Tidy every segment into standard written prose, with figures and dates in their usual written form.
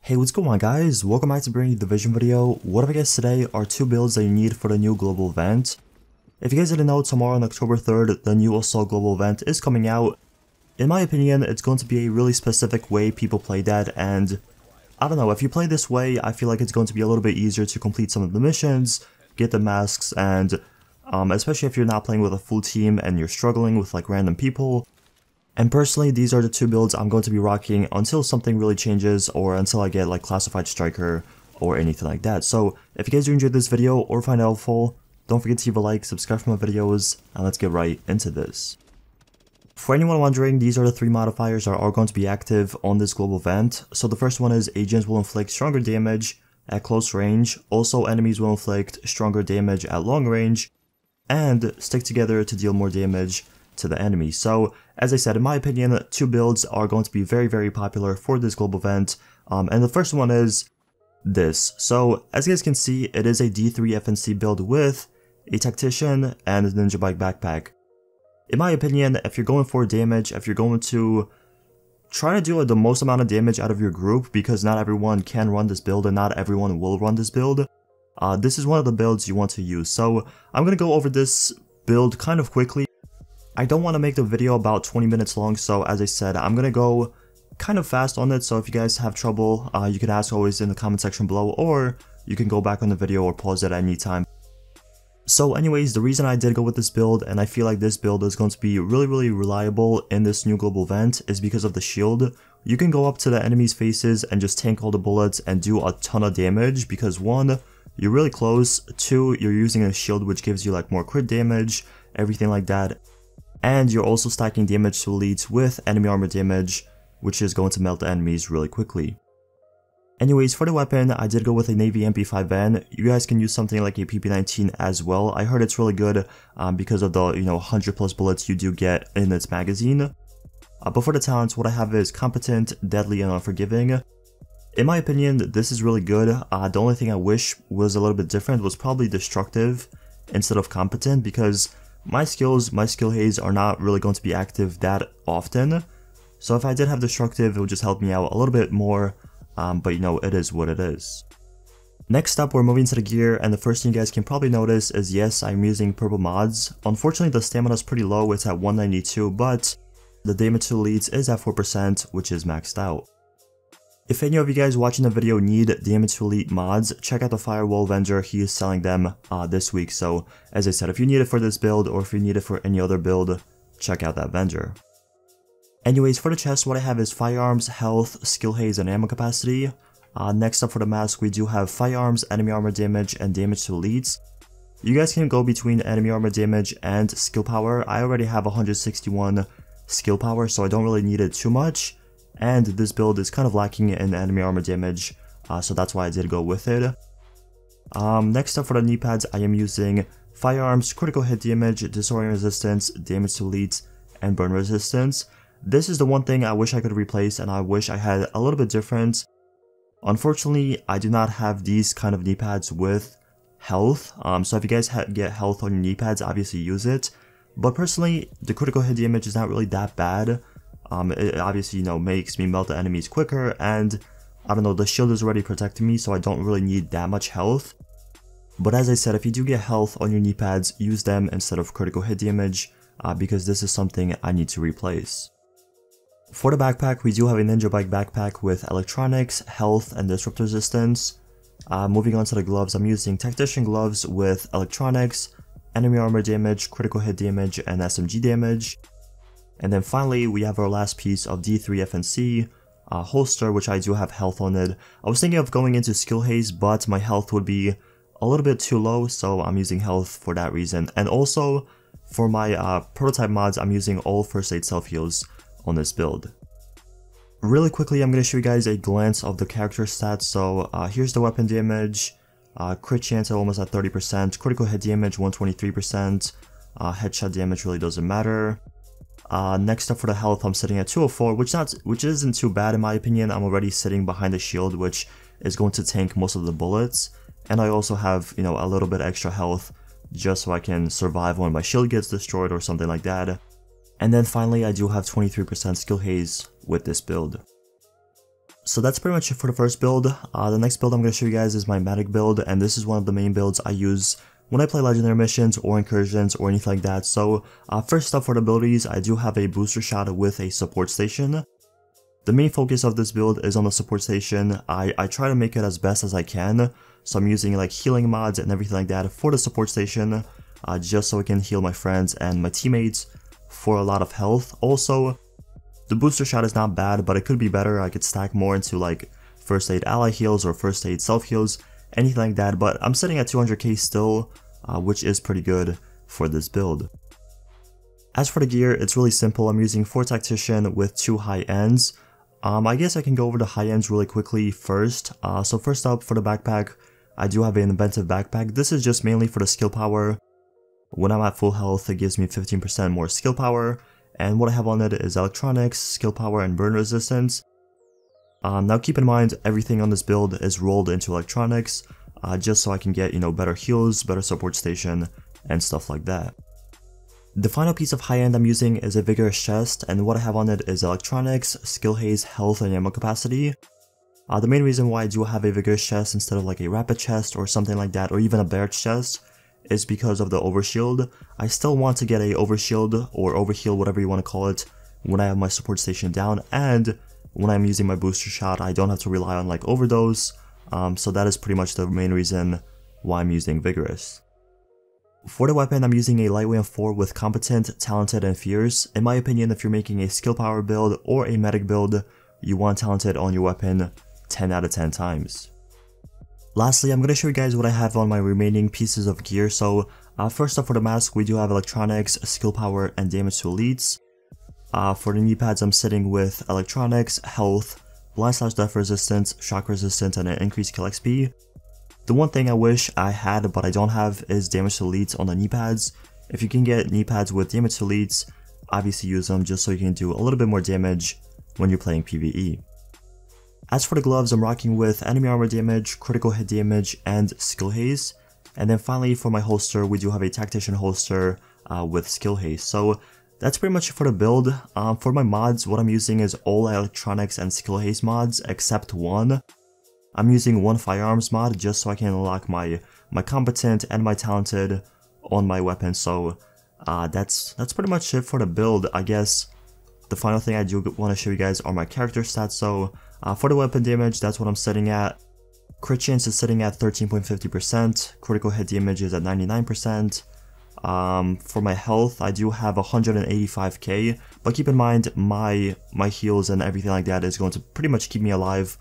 Hey, what's going on guys? Welcome back to bringing you the Division video. What I guess today are two builds that you need for the new global event. If you guys didn't know, tomorrow on October 3rd, the new Assault global event is coming out. In my opinion, it's going to be a really specific way people play that, and I don't know, if you play this way, I feel like it's going to be a little bit easier to complete some of the missions, get the masks, and especially if you're not playing with a full team and you're struggling with like random people. And personally, these are the two builds I'm going to be rocking until something really changes or until I get like Classified Striker or anything like that. So if you guys do enjoy this video or find it helpful, don't forget to leave a like, subscribe for my videos, and let's get right into this. For anyone wondering, these are the three modifiers that are going to be active on this global event. So the first one is agents will inflict stronger damage at close range. Also, enemies will inflict stronger damage at long range and stick together to deal more damage to the enemy. So as I said, in my opinion, two builds are going to be very popular for this global event, and the first one is this. So as you guys can see, it is a D3 FNC build with a tactician and a ninja bike backpack. In my opinion, if you're going for damage, if you're going to try to do the most amount of damage out of your group, because not everyone can run this build and not everyone will run this build, this is one of the builds you want to use. So I'm going to go over this build kind of quickly. I don't want to make the video about 20 minutes long, so as I said, I'm going to go kind of fast on it, so if you guys have trouble, you can ask always in the comment section below, or you can go back on the video or pause it at any time. So anyways, the reason I did go with this build, and I feel like this build is going to be really reliable in this new global event, is because of the shield. You can go up to the enemy's faces and just tank all the bullets and do a ton of damage, because one, you're really close, two, you're using a shield which gives you like more crit damage, everything like that. And you're also stacking damage to elites with enemy armor damage, which is going to melt the enemies really quickly. Anyways, for the weapon, I did go with a Navy MP5N. You guys can use something like a PP19 as well. I heard it's really good because of the 100 plus bullets you do get in its magazine. But for the talents, what I have is Competent, Deadly, and Unforgiving. In my opinion, this is really good. The only thing I wish was a little bit different was probably Destructive instead of Competent, because my skill haze are not really going to be active that often. So if I did have Destructive, it would just help me out a little bit more, but it is what it is. Next up, we're moving to the gear, and the first thing you guys can probably notice is, yes, I'm using purple mods. Unfortunately, the stamina is pretty low, it's at 192, but the damage to elites is at 4%, which is maxed out. If any of you guys watching the video need damage to elite mods, check out the Firewall vendor, he is selling them this week. So as I said, if you need it for this build or if you need it for any other build, check out that vendor. Anyways, for the chest, what I have is firearms, health, skill haze, and ammo capacity. Next up for the mask, we do have firearms, enemy armor damage, and damage to elites. You guys can go between enemy armor damage and skill power. I already have 161 skill power, so I don't really need it too much. And this build is kind of lacking in enemy armor damage, so that's why I did go with it. Next up for the knee pads, I am using firearms, critical hit damage, disorient resistance, damage to elites, and burn resistance. This is the one thing I wish I could replace, and I wish I had a little bit different. Unfortunately, I do not have these kind of knee pads with health, so if you guys get health on your knee pads, obviously use it. But personally, the critical hit damage is not really that bad. It obviously, makes me melt the enemies quicker, and I don't know, the shield is already protecting me, so I don't really need that much health. But as I said, if you do get health on your knee pads, use them instead of critical hit damage, because this is something I need to replace. For the backpack, we do have a ninja bike backpack with electronics, health, and disrupt resistance. Moving on to the gloves, I'm using tactician gloves with electronics, enemy armor damage, critical hit damage, and SMG damage. And then finally, we have our last piece of D3 FNC, holster, which I do have health on it. I was thinking of going into skill haze, but my health would be a little bit too low, so I'm using health for that reason. And also, for my prototype mods, I'm using all first aid self heals on this build. Really quickly, I'm going to show you guys a glance of the character stats. So here's the weapon damage, crit chance almost at 30%, critical hit damage 123%, headshot damage really doesn't matter. Next up for the health, I'm sitting at 204, which isn't too bad in my opinion. I'm already sitting behind the shield, which is going to tank most of the bullets. And I also have, a little bit extra health just so I can survive when my shield gets destroyed or something like that. And then finally, I do have 23% skill haze with this build. So that's pretty much it for the first build. The next build I'm going to show you guys is my medic build, and this is one of the main builds I use when I play legendary missions or incursions or anything like that. So first up for the abilities, I do have a booster shot with a support station. The main focus of this build is on the support station. I try to make it as best as I can, so I'm using like healing mods and everything like that for the support station, just so I can heal my friends and my teammates for a lot of health. Also, the booster shot is not bad, but it could be better. I could stack more into like first aid ally heals or first aid self heals, anything like that, but I'm sitting at 200k still, which is pretty good for this build. As for the gear, it's really simple. I'm using 4 tactician with 2 high ends. I guess I can go over the high ends really quickly first. So first up for the backpack, I do have an inventive backpack. This is just mainly for the skill power. When I'm at full health, it gives me 15% more skill power. And what I have on it is electronics, skill power, and burn resistance. Now keep in mind, everything on this build is rolled into electronics, just so I can get, better heals, better support station, and stuff like that. The final piece of high end I'm using is a vigorous chest, and what I have on it is electronics, skill haze, health, and ammo capacity. The main reason why I do have a vigorous chest instead of like a rapid chest or something like that, or even a bear chest, is because of the overshield. I still want to get a overshield or overheal, whatever you want to call it, when I have my support station down, and when I'm using my booster shot I don't have to rely on like overdose, so that is pretty much the main reason why I'm using vigorous. For the weapon, I'm using a lightweight M4 with competent, talented, and fierce. In my opinion, if you're making a skill power build or a medic build, you want talented on your weapon 10 out of 10 times. Lastly, I'm going to show you guys what I have on my remaining pieces of gear. So first up for the mask, we do have electronics, skill power, and damage to elites. For the knee pads, I'm sitting with electronics, health, blind/death resistance, shock resistance, and an increased kill XP. The one thing I wish I had but I don't have is damage to elites on the knee pads. If you can get knee pads with damage to elites, obviously use them just so you can do a little bit more damage when you're playing PvE. As for the gloves, I'm rocking with enemy armor damage, critical hit damage, and skill haze. And then finally for my holster, we do have a tactician holster with skill haze. So that's pretty much it for the build. For my mods, what I'm using is all electronics and skill haze mods except one. I'm using one firearms mod just so I can unlock my competent and my talented on my weapon. So that's pretty much it for the build. I guess the final thing I do want to show you guys are my character stats. So for the weapon damage, that's what I'm sitting at. Crit chance is sitting at 13.50%. Critical hit damage is at 99%. For my health, I do have 185k, but keep in mind my heals and everything like that is going to pretty much keep me alive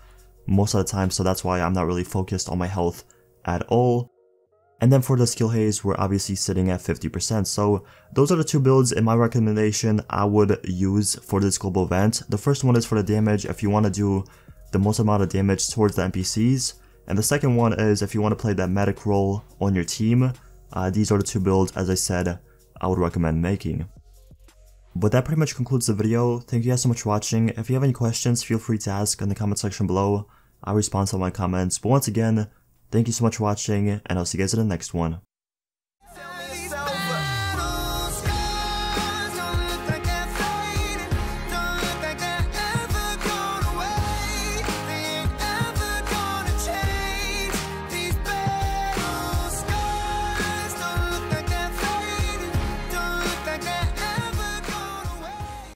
most of the time, so that's why I'm not really focused on my health at all. And then for the skill haze, we're obviously sitting at 50%. So those are the two builds in my recommendation I would use for this global event. The first one is for the damage, if you want to do the most amount of damage towards the NPCs. And the second one is if you want to play that medic role on your team. These are the two builds, as I said, I would recommend making. But that pretty much concludes the video. Thank you guys so much for watching. If you have any questions, feel free to ask in the comment section below. I'll respond to all my comments. But once again, thank you so much for watching, and I'll see you guys in the next one.